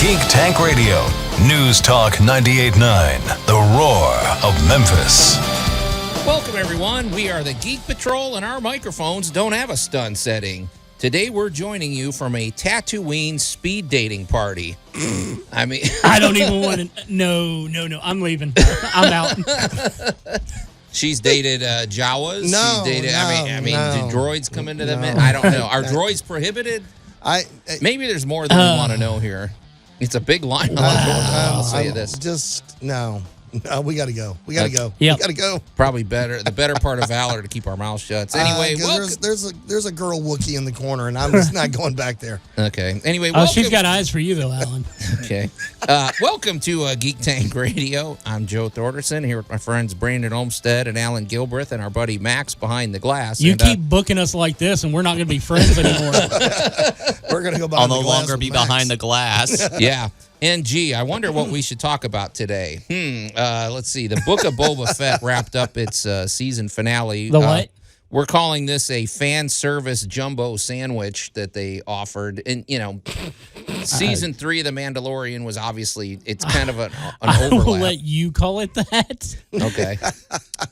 Geek Tank Radio, News Talk 98.9, the roar of Memphis. Welcome, everyone. We are the Geek Patrol, and our microphones don't have a stun setting. Today, we're joining you from a Tatooine speed dating party. I mean, I don't even want to. No. I'm leaving. I'm out. She's dated Jawas. No, She's dated. no, I mean, no, do droids come into the mix? I don't know. Are droids prohibited? Maybe there's more than we want to know here. It's a big line on the door. I'll say you this. Just no. We got to go. We got to go. Yep. We got to go. Probably the better part of valor to keep our mouths shut. So anyway, there's a girl Wookiee in the corner, and I'm just not going back there. Okay. Anyway, Oh, she's got eyes for you, though, Allan. Okay. Welcome to Geek Tank Radio. I'm Joe Thorderson here with my friends Brandon Olmstead and Allan Gilbreth and our buddy Max behind the glass. You keep booking us like this, and we're not going to be friends anymore. We're going to go behind the glass. I'll no longer be Max. behind the glass. Yeah. And gee, I wonder what we should talk about today. Let's see. The Book of Boba Fett wrapped up its season finale. The what? We're calling this a fan service jumbo sandwich that they offered. And, season 3 of The Mandalorain was obviously, it's kind of an overlap. I will let you call it that. Okay.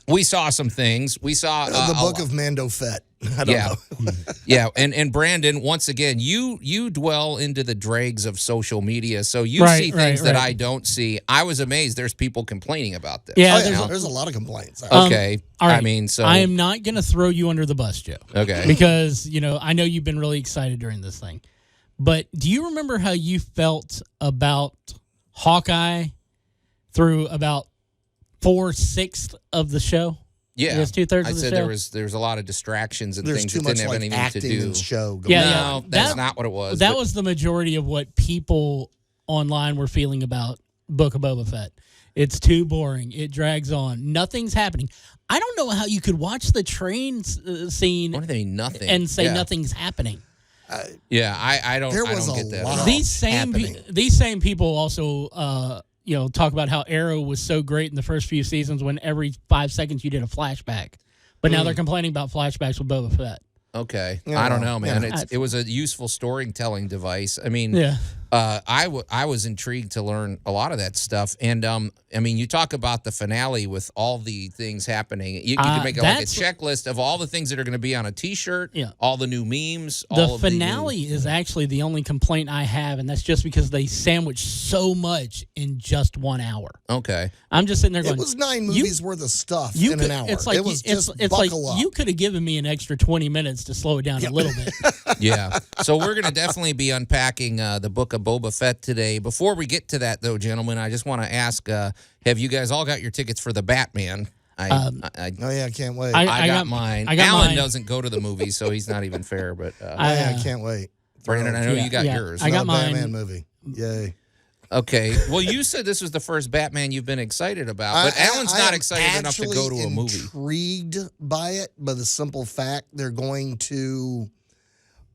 We saw some things. We saw the Book of Mando Fett. I don't know. Yeah, and Brandon, once again, you dwell into the dregs of social media, so you see things that I don't see. I was amazed. There's people complaining about this. Yeah, there's a lot of complaints. Okay. All right. I mean, so I am not going to throw you under the bus, Joe. Okay. Because, I know you've been really excited during this thing. But do you remember how you felt about Hawkeye through about 4/6 of the show? Yeah, I guess 2/3 of the show. I said there was a lot of distractions and There's things too that didn't much have anything acting to do. in the show. No, that's not what it was. That was the majority of what people online were feeling about Book of Boba Fett. It's too boring. It drags on. Nothing's happening. I don't know how you could watch the train scene. What do they mean, nothing? And say nothing's happening. I don't. There I was don't a get that. lot. These same people also talk about how Arrow was so great in the first few seasons when every 5 seconds you did a flashback, but now they're complaining about flashbacks with Boba Fett. Okay, Yeah, I don't know, man. yeah. It was a useful storytelling device. I mean, I was intrigued to learn a lot of that stuff, and I mean, you talk about the finale with all the things happening. You can make like a checklist of all the things that are going to be on a T-shirt. Yeah. All the new memes. The finale is actually the only complaint I have, and that's just because they sandwich so much in just 1 hour. Okay, I'm just sitting there going, It was 9 movies worth of stuff an hour. It's like it was just it's like buckle up. you could have given me an extra 20 minutes to slow it down a little bit. Yeah. So we're going to definitely be unpacking the Book of Boba Fett today. Before we get to that, though, gentlemen, I just want to ask, have you guys all got your tickets for the Batman? Oh, yeah, I can't wait. I got mine. Allan doesn't go to the movies, so he's not even fair. But I can't wait. Brandon, I know you got yours. I got mine. Batman movie. Yay. Okay. Well, you said this was the first Batman you've been excited about, but Allan's not excited enough to go to a movie. I'm intrigued by it, by the simple fact they're going to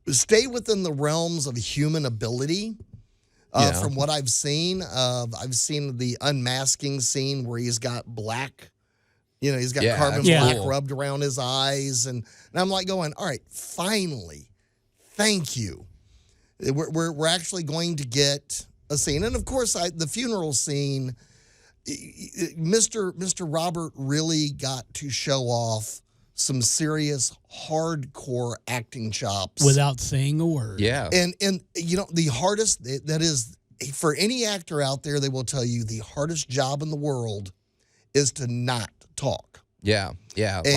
stay within the realms of human ability. From what I've seen the unmasking scene where he's got black, he's got carbon black rubbed around his eyes, and I'm like going, all right, finally, thank you. We're actually going to get a scene, and of course, the funeral scene. Mr. Robert really got to show off some serious hardcore acting chops Without saying a word. Yeah. And the hardest, that is, for any actor out there, they will tell you the hardest job in the world is to not talk. Yeah. Yeah. And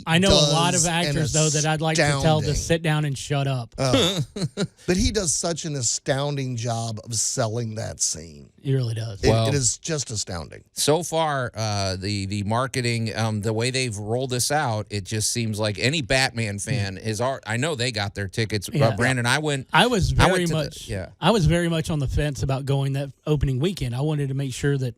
I know a lot of actors, though, that I'd like to tell to sit down and shut up. But he does such an astounding job of selling that scene. He really does. It is just astounding. So far, the marketing, the way they've rolled this out, it just seems like any Batman fan is. I know they got their tickets. Brandon, I was very much on the fence about going that opening weekend. I wanted to make sure that,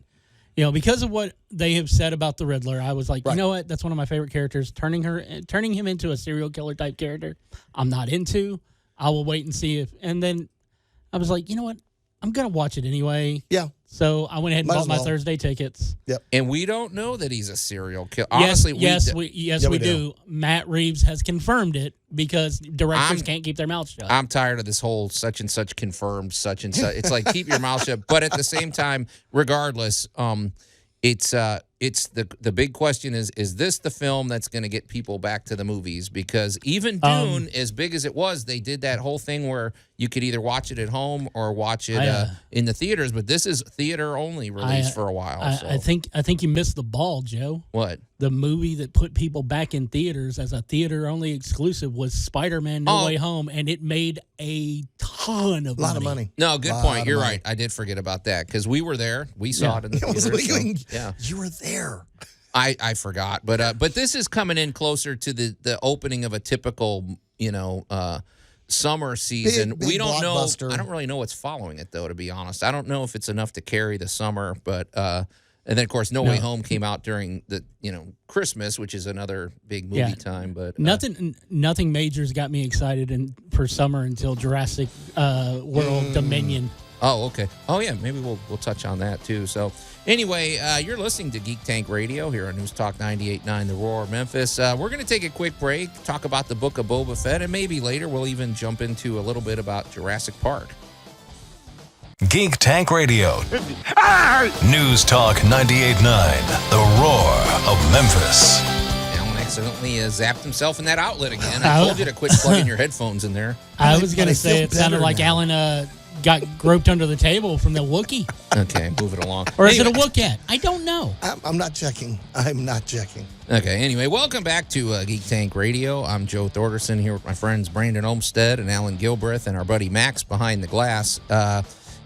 because of what they have said about the Riddler, I was like, you know what? That's one of my favorite characters. Turning him into a serial killer type character, I'm not into. I will wait and see and then I was like, you know what? I'm gonna watch it anyway. Yeah. So I went ahead and bought my Thursday tickets. Yep. And we don't know that he's a serial killer. Honestly, we do. Matt Reeves has confirmed it because directors can't keep their mouths shut. I'm tired of this whole such and such confirmed such and such. It's like keep your mouth shut. But at the same time, regardless, it's the big question is this the film that's going to get people back to the movies? Because even Dune, as big as it was, they did that whole thing where you could either watch it at home or watch it in the theaters. But this is theater only release for a while. I think you missed the ball, Joe. What? The movie that put people back in theaters as a theater only exclusive was Spider-Man: No Way Home, and it made a ton of money. No, good point. You're right. I did forget about that because we were there. We saw it in the theater. You were there. I forgot, but this is coming in closer to the opening of a typical summer season. Big we don't know. blockbuster. I don't really know what's following it though. To be honest, I don't know if it's enough to carry the summer. But and then of course, No Way Home came out during the Christmas, which is another big movie time. But nothing major's got me excited for summer until Jurassic World Dominion. Oh, okay. Oh, yeah. Maybe we'll touch on that, too. So, anyway, you're listening to Geek Tank Radio here on News Talk 98.9 The Roar Memphis. We're going to take a quick break, talk about the Book of Boba Fett, and maybe later we'll even jump into a little bit about Jurassic Park. Geek Tank Radio. News Talk 98.9 The Roar of Memphis. Allan accidentally zapped himself in that outlet again. I told you to quit plugging your headphones in there. I was going to say it sounded like Allan got groped under the table from the Wookiee. Okay, move it along. Or is it a Wookiee? I don't know. I'm not checking. Okay, anyway, welcome back to Geek Tank Radio. I'm Joe Thorderson here with my friends Brandon Olmstead and Allan Gilbreth and our buddy Max behind the glass.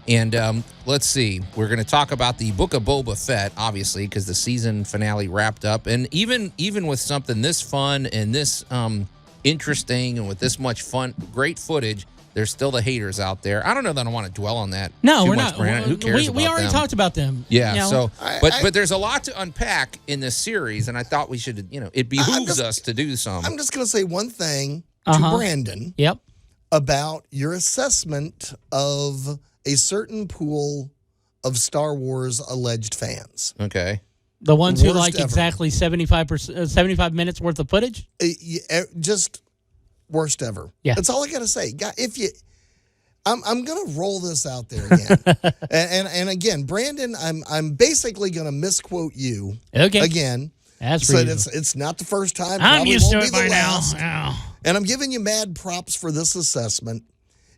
And let's see, we're going to talk about the Book of Boba Fett, obviously, because the season finale wrapped up. And even with something this fun and this interesting and with this much fun, great footage, there's still the haters out there. I don't know that I want to dwell on that. No, too we're much, not. Brandon. Who cares about we already them? talked about them. Yeah. But there's a lot to unpack in this series, and I thought we should. It behooves us to do some. I'm just going to say one thing to Brandon. Yep. About your assessment of a certain pool of Star Wars alleged fans. Okay. The ones who Worst like ever. exactly 75 minutes worth of footage. Just. Worst ever. Yeah, that's all I gotta say. I'm gonna roll this out there again, and again, Brandon, I'm basically gonna misquote you. Okay. Again, that's so it's not the first time. I'm used to it by last. now. And I'm giving you mad props for this assessment.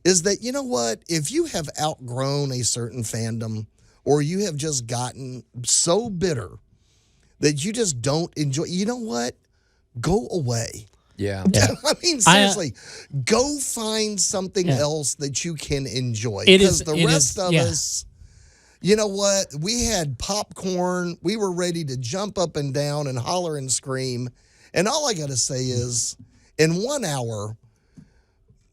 Is that, you know what? If you have outgrown a certain fandom, or you have just gotten so bitter that you just don't enjoy, you know what? Go away. Yeah. I mean, seriously, go find something else that you can enjoy. Because the rest of us, you know what? We had popcorn. We were ready to jump up and down and holler and scream. And all I got to say is, in 1 hour,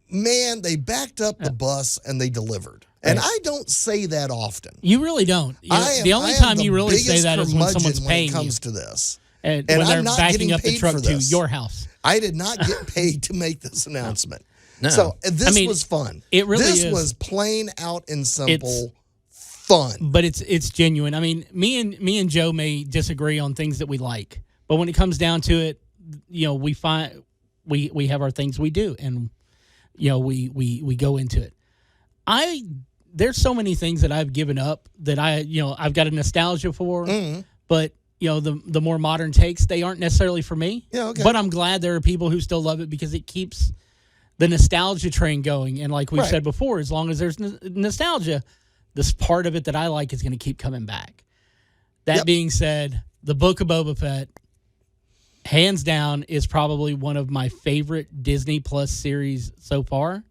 man, they backed up the bus and they delivered. And I don't say that often. You really don't. The only time you really say that is when someone's paying you. When it comes to this. And when they're backing up the truck to your house. I did not get paid to make this announcement. No. So this was fun. It really is. This was plain out and simple fun. But it's genuine. I mean, me and Joe may disagree on things that we like, but when it comes down to it, we find we have our things we do, and we go into it. There's so many things that I've given up that I've got a nostalgia for, but the more modern takes, they aren't necessarily for me. Yeah, okay. But I'm glad there are people who still love it because it keeps the nostalgia train going. And like we've said before, as long as there's nostalgia, this part of it that I like is going to keep coming back. That being said, the Book of Boba Fett, hands down, is probably one of my favorite Disney Plus series so far.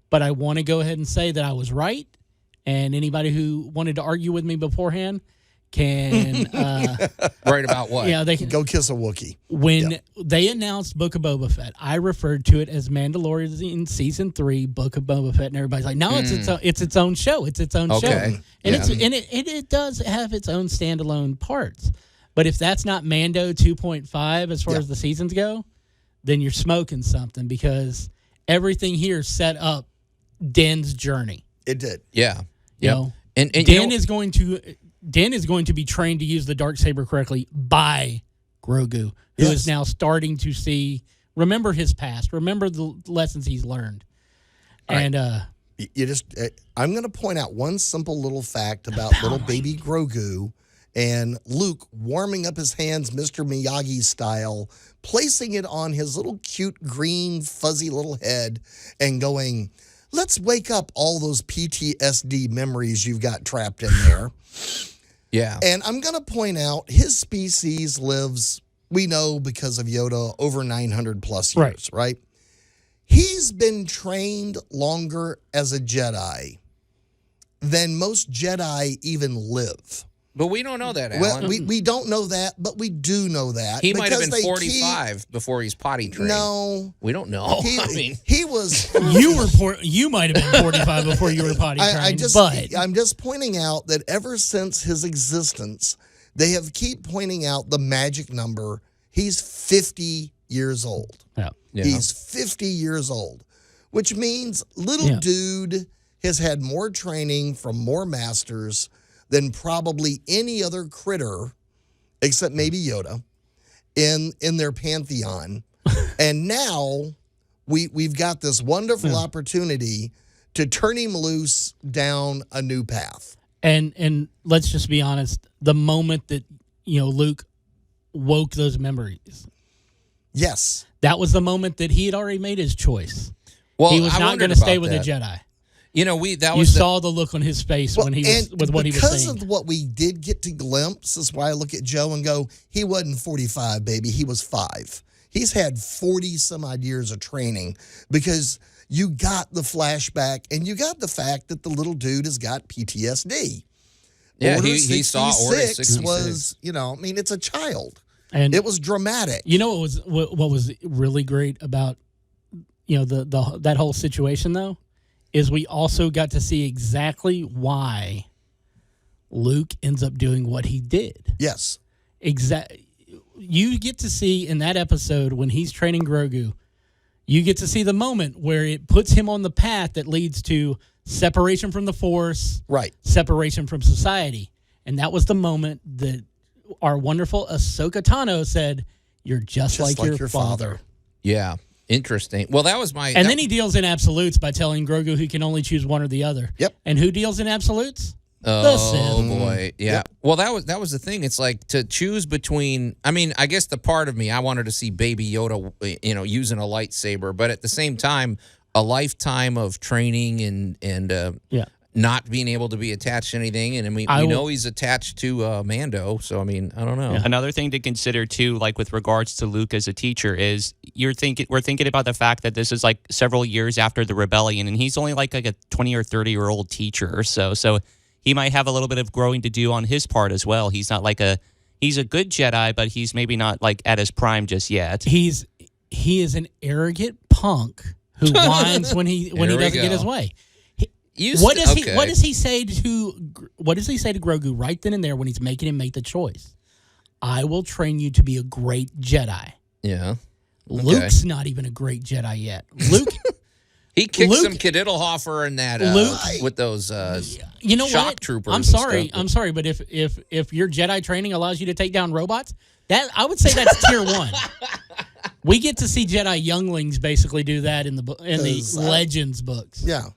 But I want to go ahead and say that I was right. And anybody who wanted to argue with me beforehand can right about what? Yeah, they can go kiss a Wookiee. When they announced Book of Boba Fett, I referred to it as Mandalorain Season 3, Book of Boba Fett, and everybody's like, "No, it's its own show. It's its own show." And it does have its own standalone parts. But if that's not Mando 2.5 as far as the seasons go, then you're smoking something, because everything here set up Den's journey. It did. Yeah. You know, and Din is going to be trained to use the Darksaber correctly by Grogu, who is now starting to remember his past, remember the lessons he's learned. And I'm going to point out one simple little fact about little baby Grogu and Luke warming up his hands Mr. Miyagi style, placing it on his little cute green fuzzy little head and going, let's wake up all those PTSD memories you've got trapped in there. Yeah. And I'm going to point out his species lives, we know because of Yoda, over 900 plus years, right? He's been trained longer as a Jedi than most Jedi even live. But we don't know that, Allan. Well, we don't know that, but we do know that. He might have been 45 before he's potty trained. No. We don't know. He was... You might have been 45 before you were potty trained, I'm just pointing out that ever since his existence, they have keep pointing out the magic number. He's 50 years old. Yeah. He's 50 years old, which means little dude has had more training from more masters than probably any other critter, except maybe Yoda, in their pantheon. And now we've got this wonderful opportunity to turn him loose down a new path. And let's just be honest, the moment that Luke woke those memories, yes, that was the moment that he had already made his choice. Well, he was not going to stay with the Jedi. You saw the look on his face when he was with what he was saying. Because of what we did get to glimpse, that's why I look at Joe and go, he wasn't 45, baby. He was 5. He's had 40 some odd years of training because you got the flashback and you got the fact that the little dude has got PTSD. Yeah, Order he saw Order 66 was, it's a child. And it was dramatic. You know what was really great about that whole situation though? Is we also got to see exactly why Luke ends up doing what he did. Yes. You get to see in that episode when he's training Grogu, you get to see the moment where it puts him on the path that leads to separation from the Force, separation from society. And that was the moment that our wonderful Ahsoka Tano said, "You're just like your father." Yeah. Interesting. Well, that was And then he deals in absolutes by telling Grogu he can only choose one or the other. Yep. And who deals in absolutes? Oh, the Sith. Boy. Yeah. Yep. Well, that was the thing. It's like to choose between, I guess the part of me, I wanted to see Baby Yoda, using a lightsaber, but at the same time, a lifetime of training and not being able to be attached to anything. And we know he's attached to Mando. So, I don't know. Yeah. Another thing to consider, too, like with regards to Luke as a teacher, is we're thinking about the fact that this is like several years after the rebellion, and he's only like a 20 or 30-year-old teacher or so. So he might have a little bit of growing to do on his part as well. He's not he's a good Jedi, but he's maybe not like at his prime just yet. He is an arrogant punk who whines when he doesn't get his way. What does he say to Grogu right then and there when he's making him make the choice? I will train you to be a great Jedi. Yeah. Okay. Luke's not even a great Jedi yet. Luke he kicked some Kiddiddlehofer in that with those shock troopers. I'm sorry, but if your Jedi training allows you to take down robots, that I would say that's tier 1. We get to see Jedi younglings basically do that in the Legends books. Yeah.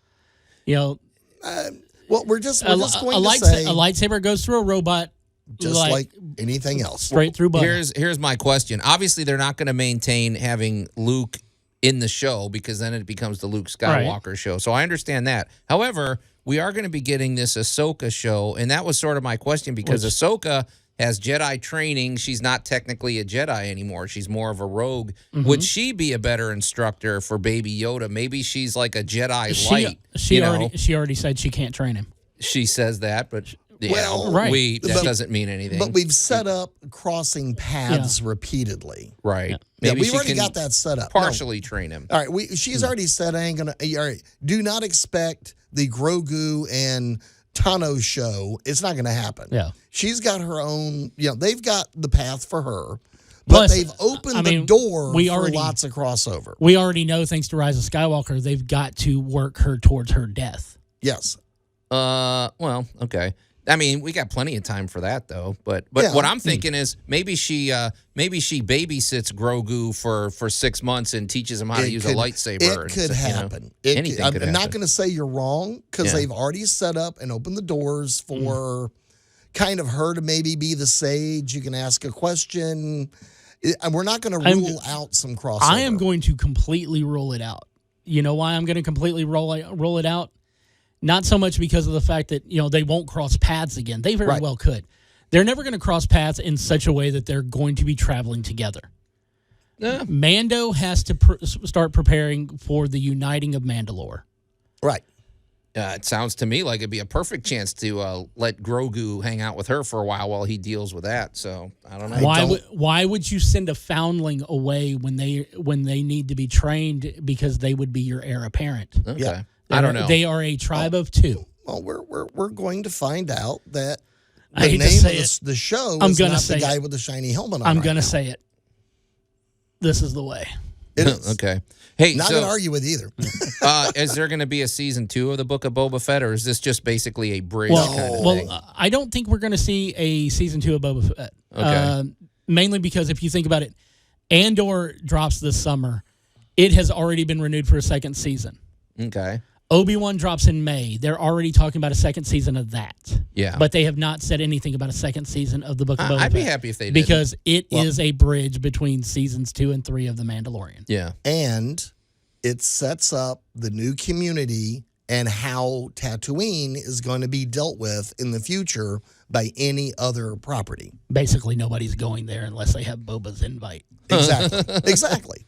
We're just going to say a lightsaber goes through a robot just like anything else. Straight through butter. Here's my question. Obviously, they're not going to maintain having Luke in the show because then it becomes the Luke Skywalker show. So I understand that. However, we are going to be getting this Ahsoka show, and that was sort of my question because Ahsoka has Jedi training. She's not technically a Jedi anymore. She's more of a rogue. Mm-hmm. Would she be a better instructor for Baby Yoda? Maybe she's like a Jedi light. She already said she can't train him. She says that, but that doesn't mean anything. But we've set up crossing paths repeatedly. Right. Yeah. Maybe we've already got that set up. Partially train him. All right. She's already said I ain't gonna. All right. Do not expect the Grogu and Tano show. It's not going to happen. Yeah. She's got her own, they've got the path for her, but they've opened the door for lots of crossover. We already know, thanks to Rise of Skywalker, they've got to work her towards her death. Yes. Well, okay. I mean, we got plenty of time for that, though. But what I'm thinking is maybe she babysits Grogu for 6 months and teaches him how to use a lightsaber. It could happen. Anything could happen. I'm not going to say you're wrong because they've already set up and opened the doors for kind of her to maybe be the sage. You can ask a question. We're not going to rule out some crossover. I am going to completely rule it out. You know why I'm going to completely rule it out? Not so much because of the fact that, they won't cross paths again. They very well could. They're never going to cross paths in such a way that they're going to be traveling together. Mando has to start preparing for the uniting of Mandalore. Right. It sounds to me like it'd be a perfect chance to let Grogu hang out with her for a while he deals with that. So I don't know. Why would you send a foundling away when they need to be trained because they would be your heir apparent? Okay. Yeah. I don't know. They are a tribe of two. Well, we're going to find out that the name of the show is not the guy with the shiny helmet on. I'm going to say it. This is the way. It is. Okay. Hey, not going to argue with either. Is there going to be a season 2 of the Book of Boba Fett, or is this just basically a bridge kind of thing? I don't think we're going to see a season 2 of Boba Fett. Okay. Mainly because if you think about it, Andor drops this summer. It has already been renewed for a second season. Okay. Obi-Wan drops in May. They're already talking about a second season of that. Yeah. But they have not said anything about a second season of the Book of Boba Fett. I'd be happy if they did. Because it is a bridge between seasons 2 and 3 of The Mandalorian. Yeah. And it sets up the new community and how Tatooine is going to be dealt with in the future by any other property. Basically, nobody's going there unless they have Boba's invite. Exactly.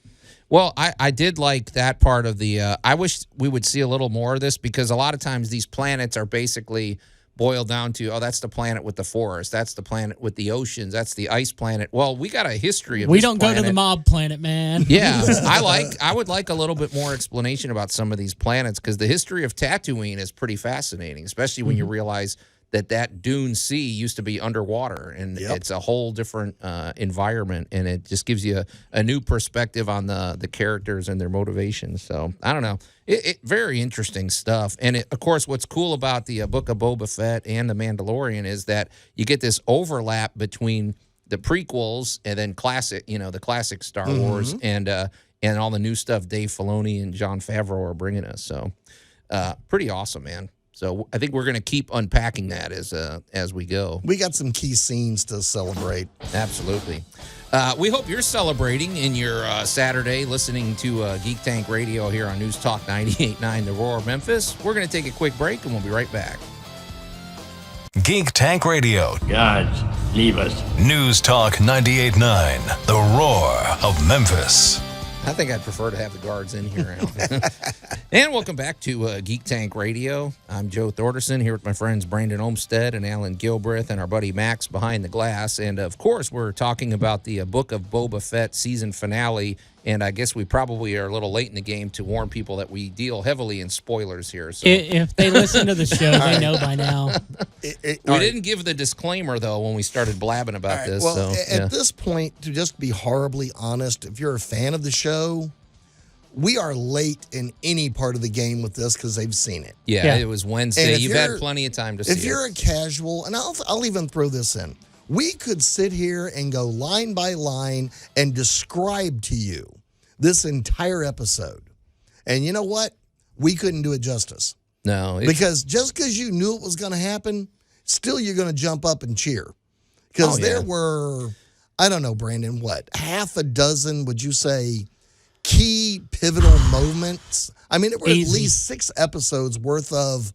Well, I did like that part of the I wish we would see a little more of this because a lot of times these planets are basically boiled down to, that's the planet with the forest. That's the planet with the oceans. That's the ice planet. Well, we got a history of We this don't planet. go to the mob planet, man. Yeah, I would like a little bit more explanation about some of these planets because the history of Tatooine is pretty fascinating, especially when you realize that Dune Sea used to be underwater, and it's a whole different environment, and it just gives you a new perspective on the characters and their motivations. So, I don't know. It very interesting stuff. And, of course, what's cool about the Book of Boba Fett and The Mandalorian is that you get this overlap between the prequels and then the classic Star Wars and all the new stuff Dave Filoni and Jon Favreau are bringing us. So, pretty awesome, man. So I think we're going to keep unpacking that as we go. We got some key scenes to celebrate. Absolutely. We hope you're celebrating in your Saturday listening to Geek Tank Radio here on News Talk 98.9 The Roar of Memphis. We're going to take a quick break, and we'll be right back. Geek Tank Radio. Gods, leave us. News Talk 98.9 The Roar of Memphis. I think I'd prefer to have the guards in here, Alan. And welcome back to Geek Tank Radio. I'm Joe Thorderson here with my friends Brandon Olmstead and Alan Gilbreth and our buddy Max behind the glass. And, of course, we're talking about the Book of Boba Fett season finale. And I guess we probably are a little late in the game to warn people that we deal heavily in spoilers here. So. If they listen to the show, they know by now. We didn't give the disclaimer, though, when we started blabbing about this. Well, so, at this point, to just be horribly honest, if you're a fan of the show, we are late in any part of the game with this because they've seen it. Yeah, it was Wednesday. You've had plenty of time to see it. If you're a casual, and I'll even throw this in, we could sit here and go line by line and describe to you this entire episode. And you know what? We couldn't do it justice. No. Because just because you knew it was going to happen, still you're going to jump up and cheer. Because there were, I don't know, Brandon, what, half a dozen, would you say, key pivotal moments? I mean, it were at least 6 episodes worth of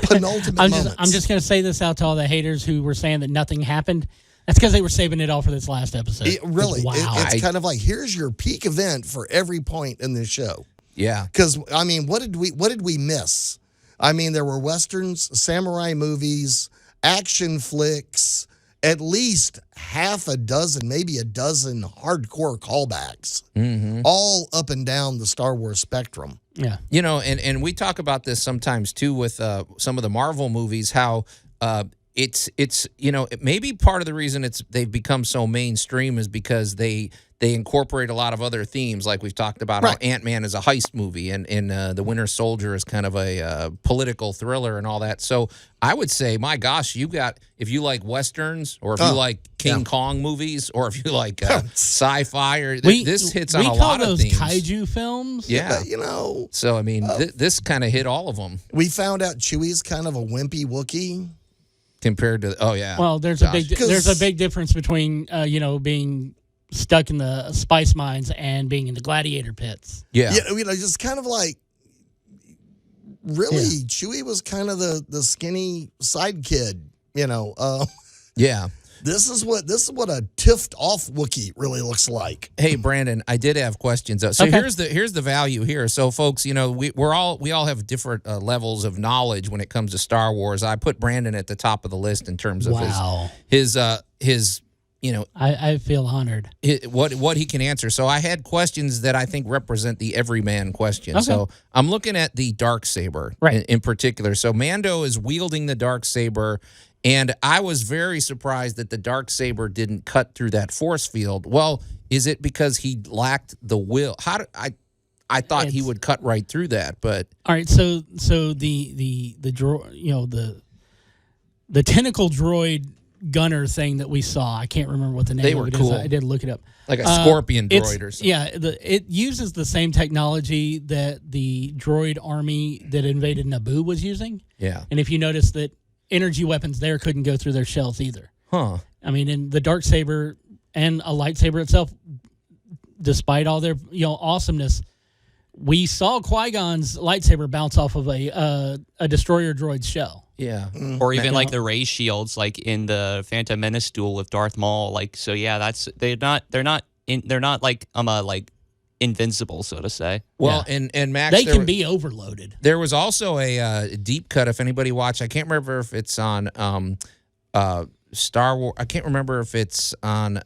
penultimate moments. I'm just going to say this out to all the haters who were saying that nothing happened. That's because they were saving it all for this last episode. It's kind of like, here's your peak event for every point in this show. Yeah. Because, I mean, what did we miss? I mean, there were Westerns, samurai movies, action flicks, at least half a dozen, maybe a dozen hardcore callbacks, all up and down the Star Wars spectrum. Yeah. You know, and we talk about this sometimes, too, with some of the Marvel movies, how it's maybe part of the reason they've become so mainstream is because they they incorporate a lot of other themes, like we've talked about. How Ant-Man is a heist movie, and The Winter Soldier is kind of a political thriller and all that. So I would say, my gosh, if you like westerns, or if you like King Kong movies, or if you like sci-fi, or this hits on a lot of themes. We call those kaiju films. Yeah, So I mean, this kind of hit all of them. We found out Chewie's kind of a wimpy Wookiee compared to Well, there's a big difference between being stuck in the spice mines and being in the gladiator pits. Yeah, just kind of like really Chewie was kind of the skinny side kid. Yeah. This is what a tiffed off Wookiee really looks like. Hey, Brandon, I did have questions. So here's the value here. So folks, we all have different levels of knowledge when it comes to Star Wars. I put Brandon at the top of the list in terms of his I feel honored. What he can answer. So I had questions that I think represent the everyman question. Okay. So I'm looking at the Darksaber in particular. So Mando is wielding the Darksaber, and I was very surprised that the Darksaber didn't cut through that force field. Well, is it because he lacked the will? I thought he would cut right through that, but all right. So the tentacle droid gunner thing that we saw, I can't remember what the name of it is. I did look it up. Like a scorpion droid or something. Yeah, it uses the same technology that the droid army that invaded Naboo was using. Yeah. And if you notice that energy weapons there couldn't go through their shells either. Huh. I mean, in the Darksaber and a lightsaber itself, despite all their awesomeness, we saw Qui-Gon's lightsaber bounce off of a destroyer droid's shell. Yeah. Or even like the ray shields, like in the Phantom Menace duel with Darth Maul. Like, so yeah, they're not like invincible, so to say. Well, and Max, they can be overloaded. There was also a deep cut. If anybody watched, I can't remember if it's on Star Wars. I can't remember if it's on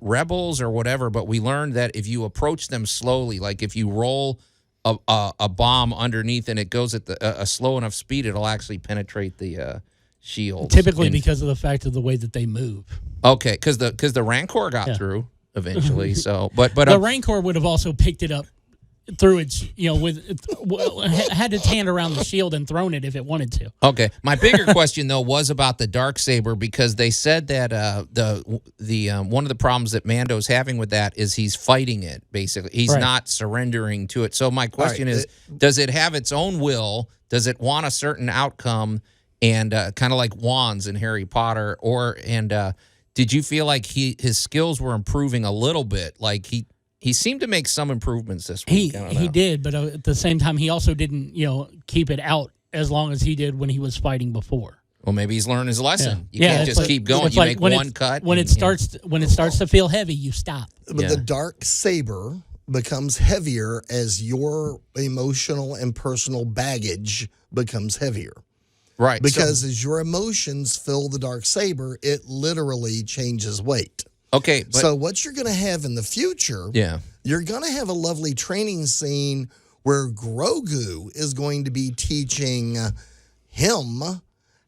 Rebels or whatever. But we learned that if you approach them slowly, like if you roll a bomb underneath and it goes at a slow enough speed, it'll actually penetrate the shield. Typically, because of the fact of the way that they move. Okay, because the Rancor got through eventually. So, but the Rancor would have also picked it up through its, had its hand around the shield and thrown it if it wanted to. Okay, my bigger question though was about the Darksaber, because they said that the one of the problems that Mando's having with that is he's fighting it. Basically, he's not surrendering to it. So my question is, does it have its own will? Does it want a certain outcome? And kind of like wands in Harry Potter, did you feel like his skills were improving a little bit? Like he seemed to make some improvements this week. He did, but at the same time, he also didn't, keep it out as long as he did when he was fighting before. Well, maybe he's learned his lesson. You can't just keep going. You make one cut. When it starts to feel heavy, you stop. But the Darksaber becomes heavier as your emotional and personal baggage becomes heavier. Right. Because as your emotions fill the Darksaber, it literally changes weight. Okay. So what you're going to have in the future, you're going to have a lovely training scene where Grogu is going to be teaching him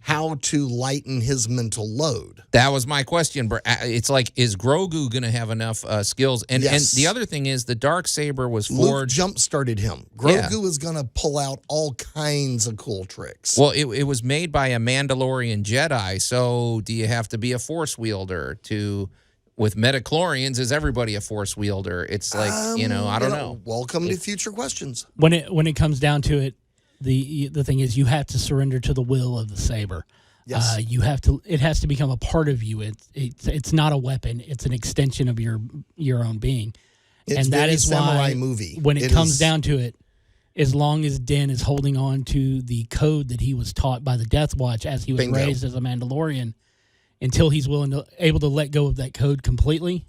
how to lighten his mental load. That was my question. It's like, is Grogu going to have enough skills? And the other thing is, the Darksaber was forged. Luke jump-started him. Grogu is going to pull out all kinds of cool tricks. Well, it was made by a Mandalorian Jedi, so do you have to be a Force wielder to... With Metachlorians, is everybody a Force wielder? It's like, I don't know. Welcome to future questions. When it comes down to it, the thing is, you have to surrender to the will of the saber. Yes. It has to become a part of you. It's not a weapon. It's an extension of your own being. It's and that is samurai why movie. When it comes down to it, as long as Din is holding on to the code that he was taught by the Death Watch as he was raised as a Mandalorian, until he's able to let go of that code completely,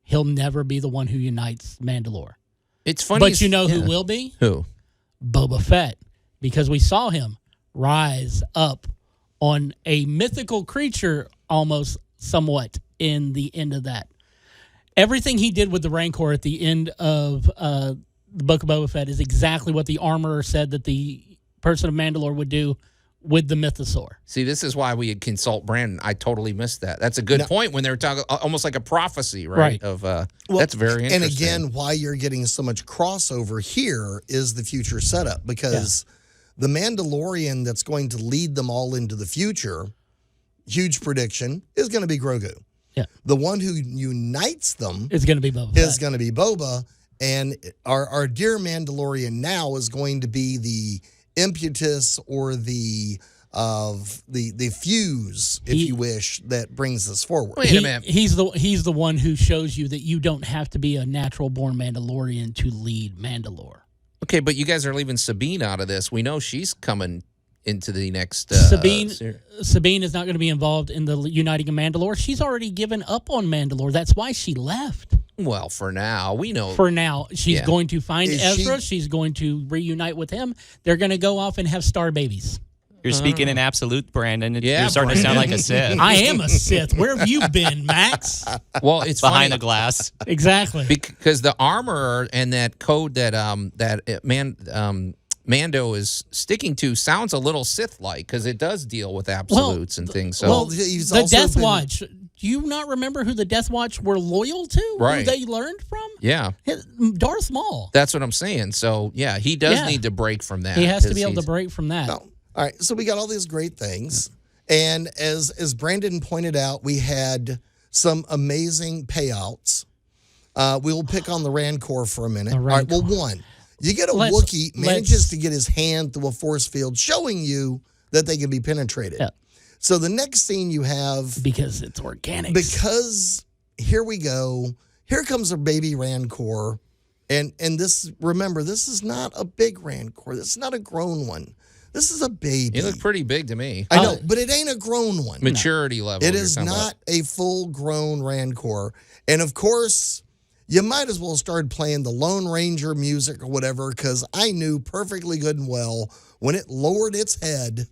he'll never be the one who unites Mandalore. It's funny. But who will be? Who? Boba Fett. Because we saw him rise up on a mythical creature almost somewhat in the end of that. Everything he did with the Rancor at the end of the Book of Boba Fett is exactly what the armorer said that the person of Mandalore would do with the mythosaur. See, this is why we consult Brandon. I totally missed that. That's a good point when they were talking almost like a prophecy, right? Of that's very interesting. And again, why you're getting so much crossover here is the future setup, because the Mandalorian that's going to lead them all into the future, huge prediction, is going to be Grogu. Yeah. The one who unites them is going to be Boba. Is going to be Boba, and our dear Mandalorian now is going to be the impetus or the fuse, if you wish, that brings us forward. Wait a minute. He's the one who shows you that you don't have to be a natural born Mandalorian to lead Mandalore. Okay, but you guys are leaving Sabine out of this. We know she's coming into the next. Sabine is not going to be involved in the uniting of Mandalore. She's already given up on Mandalore. That's why she left. Well, for now, we know. For now, she's going to find Ezra. She's going to reunite with him. They're going to go off and have star babies. You're speaking in absolute, Brandon. You're starting to sound like a Sith. I am a Sith. Where have you been, Max? Well, it's behind funny. the glass. Exactly. Because the armor and that code that Mando is sticking to sounds a little Sith-like, because it does deal with absolutes and things. So, the Death Watch. Do you not remember who the Death Watch were loyal to? Right. Who they learned from? Yeah. Darth Maul. That's what I'm saying. So, yeah, he does need to break from that. He has to be able to break from that. No. All right, so we got all these great things. And as Brandon pointed out, we had some amazing payouts. We'll pick on the Rancor for a minute. All right, well, one, you get a Wookiee manages to get his hand through a force field, showing you that they can be penetrated. Yeah. So the next scene you have... Because it's organic. Because here we go. Here comes a baby Rancor. And this, remember, this is not a big Rancor. This is not a grown one. This is a baby. He looked pretty big to me. I know, but it ain't a grown one. Maturity level. It is not a full-grown Rancor. And, of course, you might as well start playing the Lone Ranger music or whatever, because I knew perfectly good and well when it lowered its head,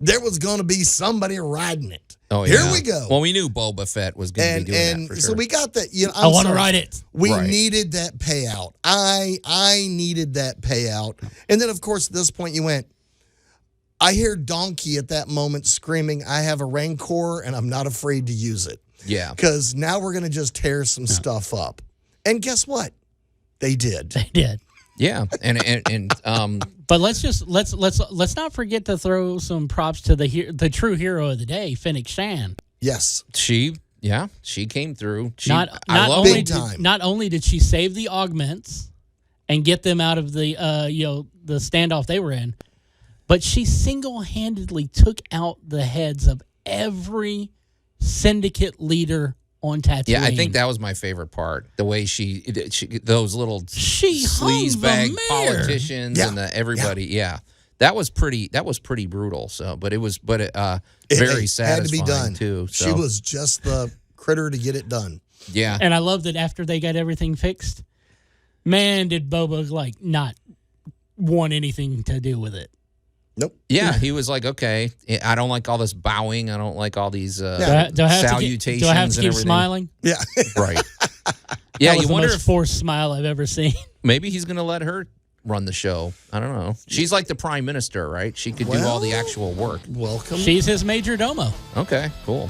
there was going to be somebody riding it. Oh, yeah. Here we go. Well, we knew Boba Fett was going to be doing that for sure. So we got that. You know, I want to ride it. We needed that payout. I needed that payout. And then, of course, at this point, you went, I hear Donkey at that moment screaming, I have a Rancor, and I'm not afraid to use it. Yeah. Because now we're going to just tear some stuff up. And guess what? They did. They did. Yeah. But let's not forget to throw some props to the true hero of the day, Fennec Shan. Yes. She came through. Not only did she save the augments and get them out of the the standoff they were in, but she single-handedly took out the heads of every syndicate leader on Tatooine. Yeah, I think that was my favorite part. The way she those little sleazebag politicians and everybody. Yeah. That was pretty brutal. So, but it very satisfying had to be done too. So. She was just the critter to get it done. Yeah. And I love that after they got everything fixed, man, did Boba not want anything to do with it. Nope. Yeah, he was like, okay, I don't like all this bowing. I don't like all these salutations. Do I have to keep everything. Smiling? Yeah. Right. Yeah, that was you the wonder most forced smile I've ever seen. Maybe he's going to let her run the show. I don't know. She's like the prime minister, right? She could do all the actual work. Welcome. She's his major domo. Okay, cool.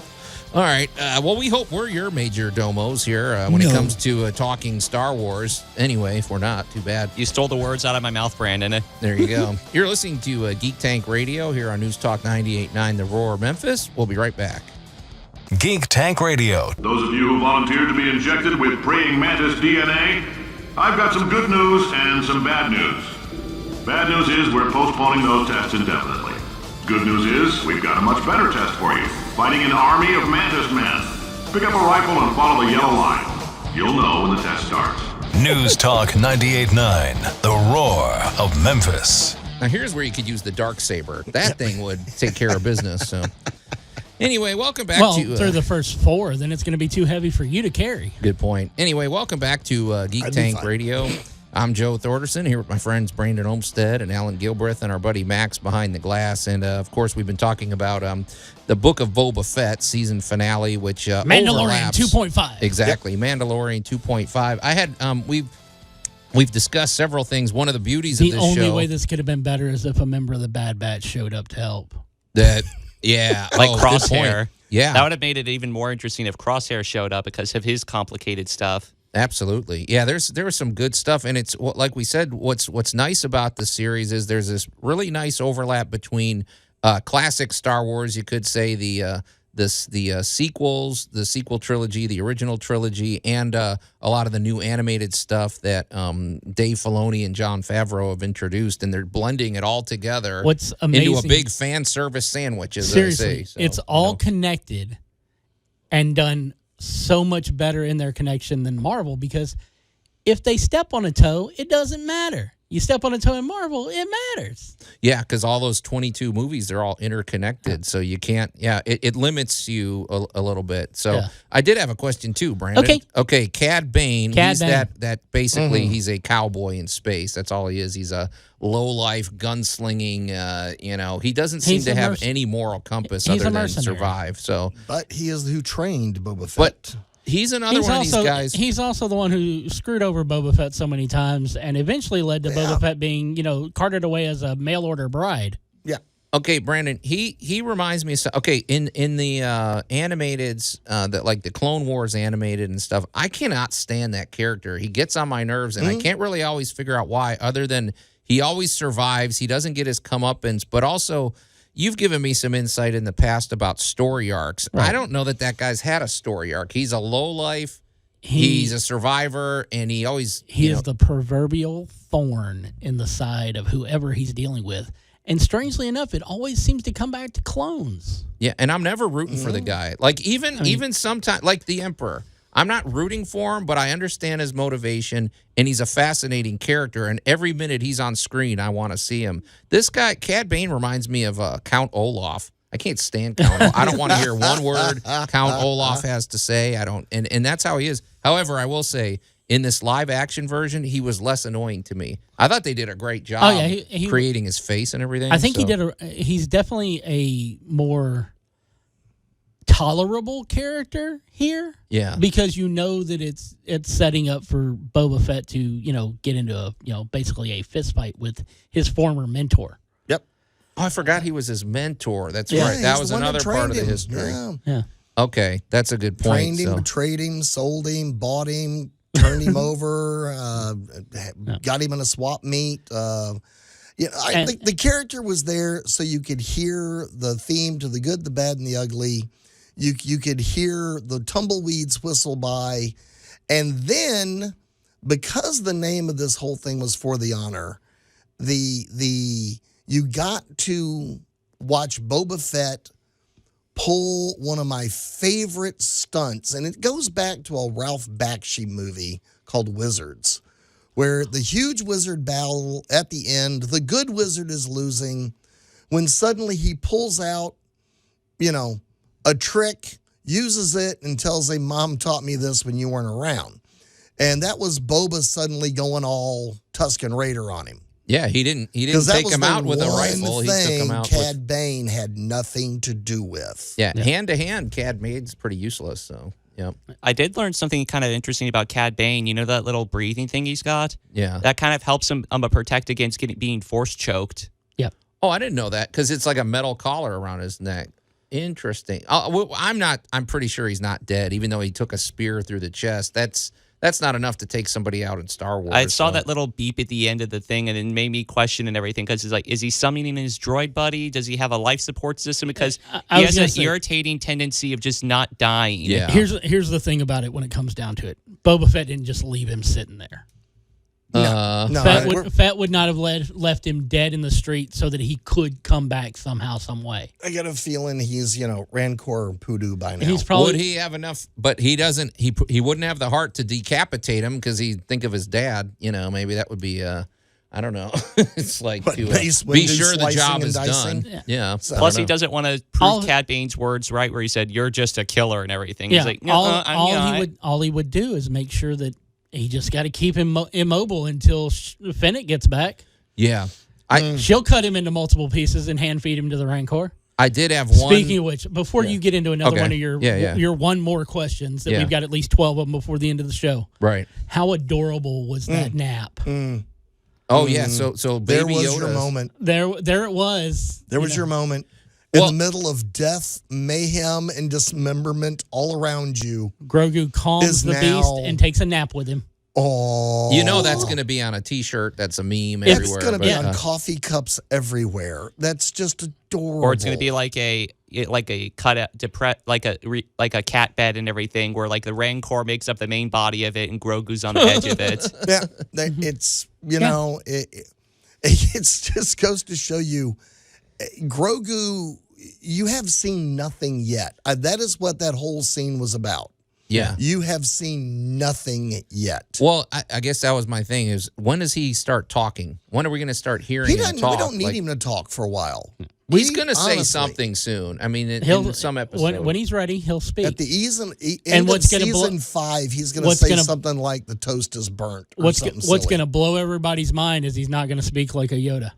All right. Well, we hope we're your major domos here when it comes to talking Star Wars. Anyway, if we're not, too bad. You stole the words out of my mouth, Brandon. There you go. You're listening to Geek Tank Radio here on News Talk 98.9 The Roar, Memphis. We'll be right back. Geek Tank Radio. Those of you who volunteered to be injected with praying mantis DNA, I've got some good news and some bad news. Bad news is we're postponing those tests indefinitely. Good news is we've got a much better test for you. Fighting an army of mantis men. Pick up a rifle and follow the yellow line. You'll know when the test starts. News Talk 98.9, The Roar of Memphis. Now here's where you could use the dark saber. That thing would take care of business. So, anyway, welcome back to through the first 4, then it's going to be too heavy for you to carry. Good point. Anyway, welcome back to Geek Tank Radio. I'm Joe Thorderson here with my friends Brandon Olmstead and Allan Gilbreth and our buddy Max behind the glass. And, of course, we've been talking about the Book of Boba Fett season finale, which Mandalorain overlaps. 2.5. Exactly. Yep. Mandalorain 2.5. I had We've discussed several things. One of the beauties of this show. The only way this could have been better is if a member of the Bad Batch showed up to help. Yeah. Like good Crosshair. point. Yeah. That would have made it even more interesting if Crosshair showed up because of his complicated stuff. Absolutely. Yeah, there was some good stuff, and it's like we said, what's nice about the series is there's this really nice overlap between classic Star Wars, you could say, the sequels, the sequel trilogy, the original trilogy, and a lot of the new animated stuff that Dave Filoni and Jon Favreau have introduced, and they're blending it all together What's amazing, into a big fan service sandwich, as seriously, I say. So, it's all connected and done so much better in their connection than Marvel, because if they step on a toe, it doesn't matter. You step on a toe in Marvel, it matters. Yeah, because all those 22 movies, they're all interconnected. So you can't, it limits you a little bit. So I did have a question too, Brandon. Okay, Cad Bane. He's that basically he's a cowboy in space. That's all he is. He's a low-life gunslinging, he doesn't seem to have any moral compass other than survive. So, but he is who trained Boba Fett. But he's another one of these guys. He's also the one who screwed over Boba Fett so many times and eventually led to Boba Fett being, carted away as a mail-order bride. Yeah. Okay, Brandon, he reminds me of in the animateds, that like the Clone Wars animated and stuff, I cannot stand that character. He gets on my nerves, and I can't really always figure out why, other than he always survives. He doesn't get his comeuppance, but also you've given me some insight in the past about story arcs. Right. I don't know that guy's had a story arc. He's a lowlife. He's a survivor, and he always... He is the proverbial thorn in the side of whoever he's dealing with. And strangely enough, it always seems to come back to clones. Yeah, and I'm never rooting for the guy. Like, even sometimes, like the Emperor, I'm not rooting for him, but I understand his motivation, and he's a fascinating character, and every minute he's on screen, I want to see him. This guy, Cad Bane, reminds me of Count Olaf. I can't stand Count Olaf. I don't want to hear one word Count Olaf has to say. I don't, and that's how he is. However, I will say, in this live-action version, he was less annoying to me. I thought they did a great job creating his face and everything. I think he's definitely a more tolerable character here. Yeah. Because you know that it's setting up for Boba Fett to, get into basically a fist fight with his former mentor. Yep. Oh, I forgot he was his mentor. That's right. That was another part of the history. Yeah. Okay, that's a good point. Trained him, betrayed him, sold him, bought him, turned him over, got him in a swap meet. I think the character was there so you could hear the theme to the good, the bad, and the ugly. You could hear the tumbleweeds whistle by. And then, because the name of this whole thing was For the Honor, you got to watch Boba Fett pull one of my favorite stunts, and it goes back to a Ralph Bakshi movie called Wizards, where the huge wizard battle at the end, the good wizard is losing, when suddenly he pulls out, a trick, uses it, and tells him, "Mom taught me this when you weren't around." And that was Boba suddenly going all Tusken Raider on him. Yeah, he didn't take him out with a rifle. He took him out Cad Bane had nothing to do with. Yeah, hand to hand, Cad Bane's pretty useless. So, yeah. I did learn something kind of interesting about Cad Bane. You know that little breathing thing he's got? Yeah. That kind of helps him protect against being force choked. Yeah. Oh, I didn't know that, because it's like a metal collar around his neck. Interesting. I'm pretty sure he's not dead, even though he took a spear through the chest. That's not enough to take somebody out in Star Wars. I saw that little beep at the end of the thing, and it made me question and everything, because it's like, is he summoning his droid buddy? Does he have a life support system? Because he has an irritating tendency of just not dying. Yeah. Here's the thing about it when it comes down to it. Boba Fett didn't just leave him sitting there. No. Fett would not have left him dead in the street so that he could come back somehow, some way. I got a feeling he's, Rancor Poodoo by now. Would he have enough? But he doesn't. He wouldn't have the heart to decapitate him, because he'd think of his dad. Maybe that would be. I don't know. It's like to be sure the job is done. Yeah. So, plus, he doesn't want to prove Cad Bane's words right, where he said, "You're just a killer" and everything. Yeah. He's like, all he would do is make sure that he just got to keep him immobile until Fennec gets back. Yeah. She'll cut him into multiple pieces and hand feed him to the Rancor. I did have one. Speaking of which, before you get into another one of your one more questions, that we've got at least 12 of them before the end of the show. Right. How adorable was that nap? Oh yeah, so Baby there was Yoda's, your moment. There it was. There was your moment. In the middle of death, mayhem, and dismemberment all around you. Grogu calms the beast and takes a nap with him. Oh, that's going to be on a T-shirt. That's a meme it's everywhere. It's going to be on coffee cups everywhere. That's just adorable. Or it's going to be like a cut like a cat bed and everything, where like the Rancor makes up the main body of it and Grogu's on the edge of it. Yeah, it's know it just goes to show you, Grogu. You have seen nothing yet. That is what that whole scene was about. Yeah. You have seen nothing yet. Well, I guess that was my thing is, when does he start talking? When are we going to start hearing him talk? We don't need him to talk for a while. He's going to say something soon. I mean, in some episode. When he's ready, he'll speak. At the end of season 5, he's going to say something like, the toast is burnt, or what's going to blow everybody's mind is he's not going to speak like a Yoda.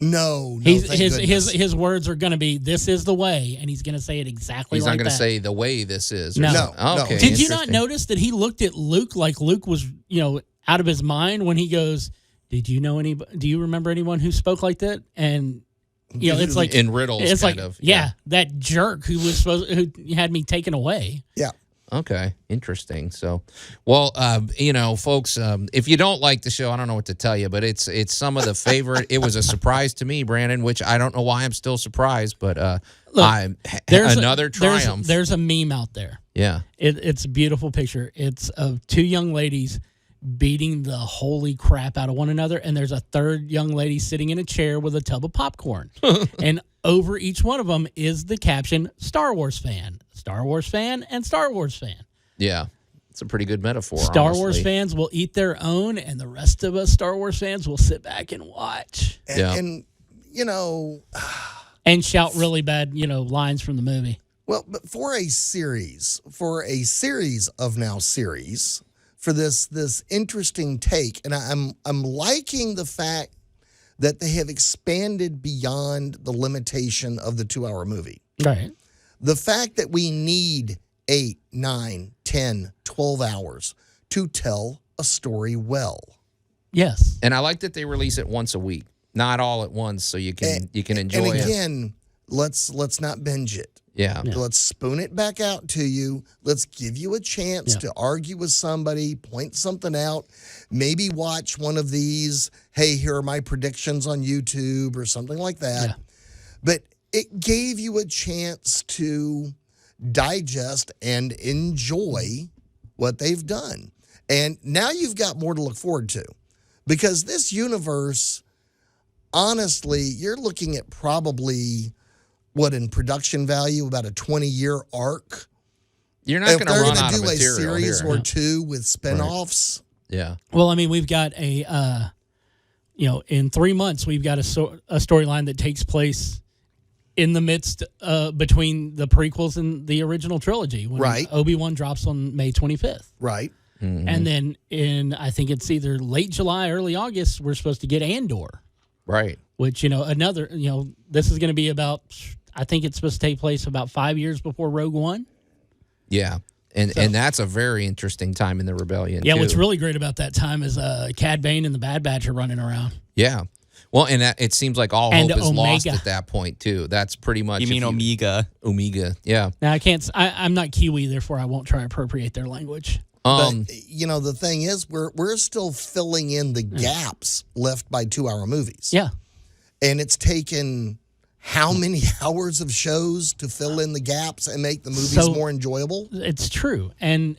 No, his words are going to be, "This is the way," and he's going to say it exactly like that. He's not going to say the way this is. No. Okay. Did you not notice that he looked at Luke like Luke was, out of his mind when he goes, "Do you remember anyone who spoke like that?" And it's like in riddles. It's that jerk who had me taken away. Yeah. Okay, interesting. So, well, folks, if you don't like the show, I don't know what to tell you, but it's some of the favorite. It was a surprise to me, Brandon, which I don't know why I'm still surprised, but another triumph. There's a meme out there. Yeah, it's a beautiful picture. It's of two young ladies beating the holy crap out of one another, and there's a third young lady sitting in a chair with a tub of popcorn, and over each one of them is the caption "Star Wars fan." Star Wars fan and Star Wars fan. Yeah, it's a pretty good metaphor. Star Wars fans will eat their own, and the rest of us Star Wars fans will sit back and watch. And and shout really bad, lines from the movie. Well, but for a series of now series, for this interesting take, and I'm liking the fact that they have expanded beyond the limitation of the 2-hour movie. Right. The fact that we need 8, 9, 10, 12 hours to tell a story well. Yes. And I like that they release it once a week, not all at once, so you can enjoy it. And again, let's not binge it. Yeah. Let's spoon it back out to you. Let's give you a chance to argue with somebody, point something out, maybe watch one of these, hey, here are my predictions on YouTube or something like that. Yeah. But it gave you a chance to digest and enjoy what they've done. And now you've got more to look forward to, because this universe, honestly, you're looking at probably, in production value, about a 20-year arc. You're not going to run out of material. If they're going to do a series here, or two with spinoffs. Right. Yeah. Well, I mean, we've got in 3 months, we've got a storyline that takes place in the midst between the prequels and the original trilogy, when Obi-Wan drops on May 25th. Right. Mm-hmm. And then I think it's either late July, early August, we're supposed to get Andor. Right. Which, this is going to be about, I think it's supposed to take place about 5 years before Rogue One. Yeah. And that's a very interesting time in the rebellion. Yeah, too. What's really great about that time is Cad Bane and the Bad Batch are running around. Yeah. Well, and it seems like all hope is lost at that point, too. That's pretty much... You mean Omega. Omega, yeah. Now, I'm not Kiwi, therefore I won't try to appropriate their language. But, the thing is, we're still filling in the gaps left by 2-hour movies. Yeah. And it's taken how many hours of shows to fill in the gaps and make the movies more enjoyable? It's true. And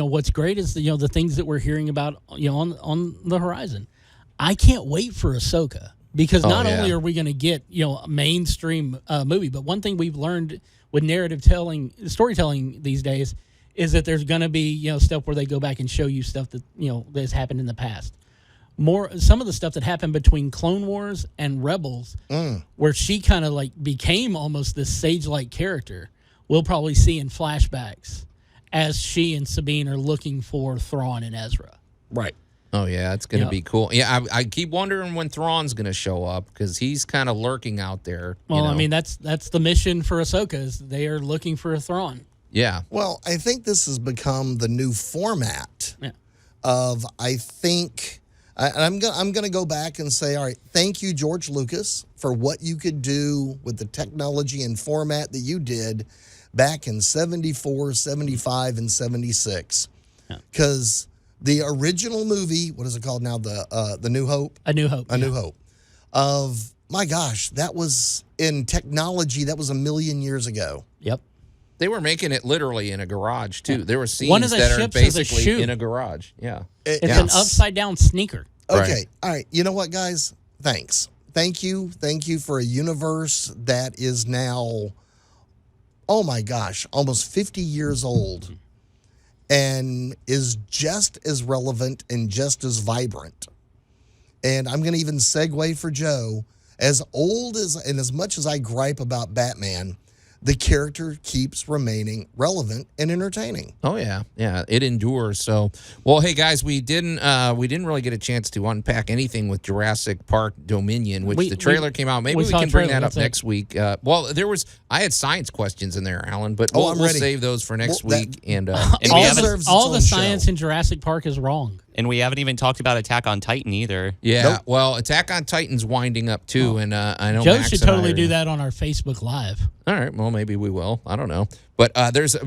what's great is, the things that we're hearing about, on the horizon. I can't wait for Ahsoka, because not only are we going to get, a mainstream movie, but one thing we've learned with storytelling these days is that there's going to be, stuff where they go back and show you stuff that, that's happened in the past. Some of the stuff that happened between Clone Wars and Rebels, where she kind of became almost this sage-like character, we'll probably see in flashbacks as she and Sabine are looking for Thrawn and Ezra. Right. Oh, yeah, it's going to be cool. Yeah, I keep wondering when Thrawn's going to show up because he's kind of lurking out there. Well, I mean, that's the mission for Ahsoka is they are looking for a Thrawn. Yeah. Well, I think this has become the new format of, I think, and I'm going to go back and say, all right, thank you, George Lucas, for what you could do with the technology and format that you did back in 74, 75, and 76. Because the original movie, what is it called now? The New Hope? A New Hope. A New Hope. Of, my gosh, that was in technology, that was 1,000,000 years ago. Yep. They were making it literally in a garage, too. There were scenes that are basically in a garage. Yeah. It's an upside-down sneaker. Okay. Right. All right. You know what, guys? Thanks. Thank you. Thank you for a universe that is now, oh my gosh, almost 50 years old and is just as relevant and just as vibrant. And I'm going to even segue for Joe. As old as and as much as I gripe about Batman, the character keeps remaining relevant and entertaining. Oh yeah, it endures. So, well, hey guys, we didn't really get a chance to unpack anything with Jurassic Park Dominion, which the trailer came out. Maybe we can bring that up next week. Well, I had science questions in there, Alan, but we'll save those for next week. And all the science in Jurassic Park is wrong. And we haven't even talked about Attack on Titan either. Yeah, well, Attack on Titan's winding up too, and I know Joe Max should totally do that on our Facebook Live. All right, well, maybe we will. I don't know. But there's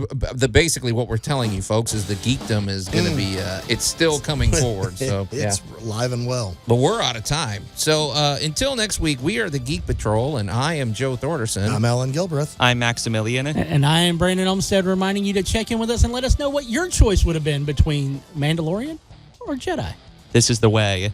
basically what we're telling you, folks, is the geekdom is going to be, it's still coming forward. So it's alive and well. But we're out of time. So until next week, we are the Geek Patrol, and I am Joe Thorderson. I'm Alan Gilbreth. I'm Maximilian. And I am Brandon Olmstead, reminding you to check in with us and let us know what your choice would have been between Mandalorian or Jedi. This is the way.